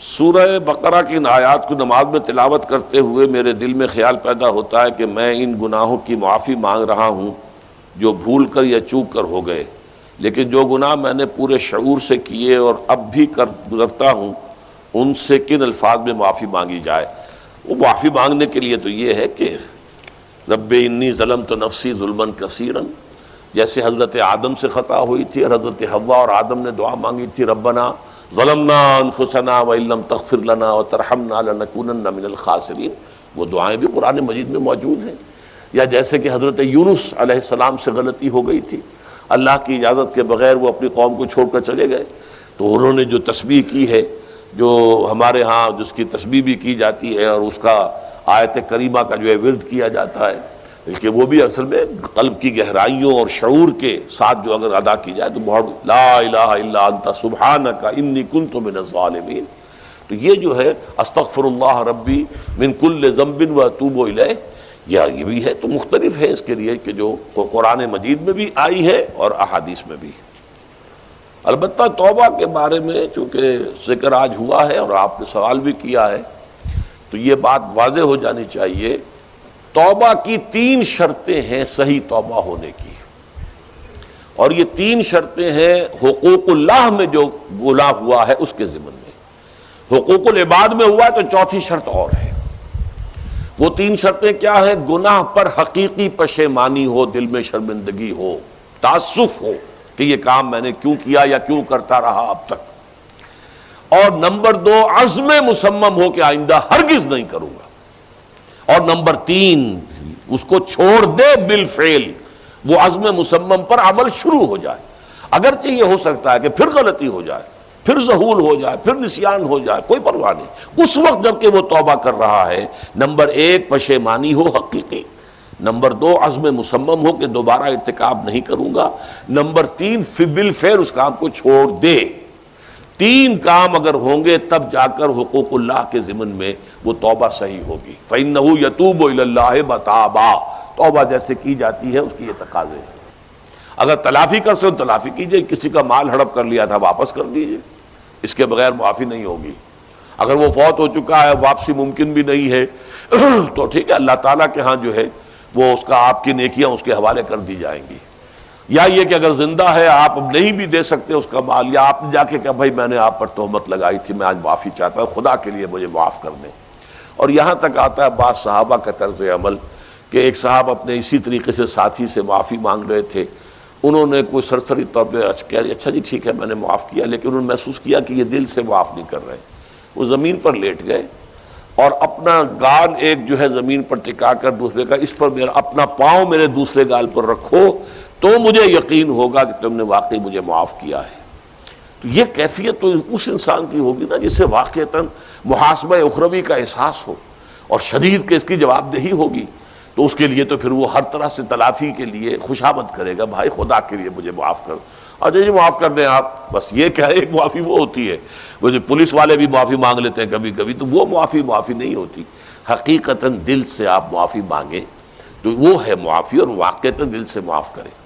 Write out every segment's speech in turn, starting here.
سورہ بقرہ کی ان آیات کو نماز میں تلاوت کرتے ہوئے میرے دل میں خیال پیدا ہوتا ہے کہ میں ان گناہوں کی معافی مانگ رہا ہوں جو بھول کر یا چوک کر ہو گئے، لیکن جو گناہ میں نے پورے شعور سے کیے اور اب بھی کر گزرتا ہوں ان سے کن الفاظ میں معافی مانگی جائے؟ وہ معافی مانگنے کے لیے تو یہ ہے کہ رب انی ظلمت نفسی ظلما کثیرا، جیسے حضرت آدم سے خطا ہوئی تھی اور حضرت حوا اور آدم نے دعا مانگی تھی ربنا ظلمنا انفسنا وان لم تغفر لنا وترحمنا لنکونن من الخاسرین، وہ دعائیں بھی قرآن مجید میں موجود ہیں۔ یا جیسے کہ حضرت یونس علیہ السلام سے غلطی ہو گئی تھی، اللہ کی اجازت کے بغیر وہ اپنی قوم کو چھوڑ کر چلے گئے، تو انہوں نے جو تسبیح کی ہے، جو ہمارے ہاں جس کی تسبیح بھی کی جاتی ہے اور اس کا آیت کریمہ کا جو ہے ورد کیا جاتا ہے، بلکہ وہ بھی اصل میں قلب کی گہرائیوں اور شعور کے ساتھ جو اگر ادا کی جائے تو بہت لا الہ الا انت سبحانک انی کنت من الظالمین، تو یہ جو ہے استغفر اللہ ربی من کل ذنب واتوب الیہ، یہ بھی ہے۔ تو مختلف ہے اس کے لیے کہ جو قرآن مجید میں بھی آئی ہے اور احادیث میں بھی۔ البتہ توبہ کے بارے میں چونکہ ذکر آج ہوا ہے اور آپ نے سوال بھی کیا ہے، تو یہ بات واضح ہو جانی چاہیے، توبہ کی 3 شرطیں ہیں صحیح توبہ ہونے کی، اور یہ 3 شرطیں ہیں حقوق اللہ میں جو گناہ ہوا ہے اس کے ضمن میں۔ حقوق العباد میں ہوا ہے تو 4تھی شرط اور ہے۔ وہ 3 شرطیں کیا ہیں؟ گناہ پر حقیقی پشیمانی ہو، دل میں شرمندگی ہو، تعسف ہو کہ یہ کام میں نے کیوں کیا یا کیوں کرتا رہا اب تک، اور نمبر 2 عزم مصمم ہو کہ آئندہ ہرگز نہیں کروں گا، اور نمبر 3 اس کو چھوڑ دے بالفعل، وہ عزم مصمم پر عمل شروع ہو جائے۔ اگرچہ یہ ہو سکتا ہے کہ پھر غلطی ہو جائے، پھر ذہول ہو جائے، پھر نسیان ہو جائے، کوئی پرواہ نہیں، اس وقت جب کہ وہ توبہ کر رہا ہے نمبر 1 پشیمانی ہو حقیقی، نمبر 2 عزم مصمم ہو کہ دوبارہ ارتکاب نہیں کروں گا، نمبر 3 بالفعل اس کام کو چھوڑ دے۔ 3 کام اگر ہوں گے تب جا کر حقوق اللہ کے ضمن میں وہ توبہ صحیح ہوگی۔ فَإِنَّهُ يَتُوبُ إِلَى اللَّهِ مَتَابًا، توبہ جیسے کی جاتی ہے اس کی یہ تقاضے ہیں۔ اگر تلافی کر سکتے تلافی کیجئے، کسی کا مال ہڑپ کر لیا تھا واپس کر دیجئے، اس کے بغیر معافی نہیں ہوگی۔ اگر وہ فوت ہو چکا ہے، واپسی ممکن بھی نہیں ہے، تو ٹھیک ہے، اللہ تعالیٰ کے ہاں جو ہے وہ اس کا آپ کی نیکیاں اس کے حوالے کر دی جائیں گی۔ یا یہ کہ اگر زندہ ہے آپ اب نہیں بھی دے سکتے اس کا مال، یا آپ نے جا کے کہا بھائی میں نے آپ پر تہمت لگائی تھی، میں آج معافی چاہتا ہوں، خدا کے لیے مجھے معاف کر دیں۔ اور یہاں تک آتا ہے بعض صحابہ کا طرز عمل کہ ایک صاحب اپنے اسی طریقے سے ساتھی سے معافی مانگ رہے تھے، انہوں نے کوئی سرسری طور پہ کہا اچھا جی ٹھیک ہے میں نے معاف کیا، لیکن انہوں نے محسوس کیا کہ یہ دل سے معاف نہیں کر رہے، وہ زمین پر لیٹ گئے اور اپنا گال ایک جو ہے زمین پر ٹکا کر دوسرے کا، اس پر میرا اپنا پاؤں میرے دوسرے گال پر رکھو تو مجھے یقین ہوگا کہ تم نے واقعی مجھے معاف کیا ہے۔ تو یہ کیفیت تو اس انسان کی ہوگی نا جسے واقعتاً محاسبہ اخروی کا احساس ہو اور شدید کہ اس کی جواب دہی ہوگی، تو اس کے لیے تو پھر وہ ہر طرح سے تلافی کے لیے خوشامد کرے گا، بھائی خدا کے لیے مجھے معاف کر، اچھا جی معاف کر دیں آپ، بس یہ کیا ہے، ایک معافی وہ ہوتی ہے، وہ جو پولیس والے بھی معافی مانگ لیتے ہیں کبھی کبھی، تو وہ معافی نہیں ہوتی، حقیقتاً دل سے آپ معافی مانگیں تو وہ ہے معافی، اور واقعتاً دل سے معاف کریں۔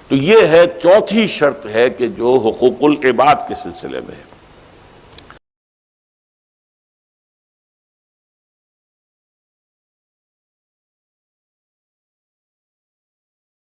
تو یہ ہے 4تھی شرط ہے کہ جو حقوق العباد کے سلسلے میں ہے۔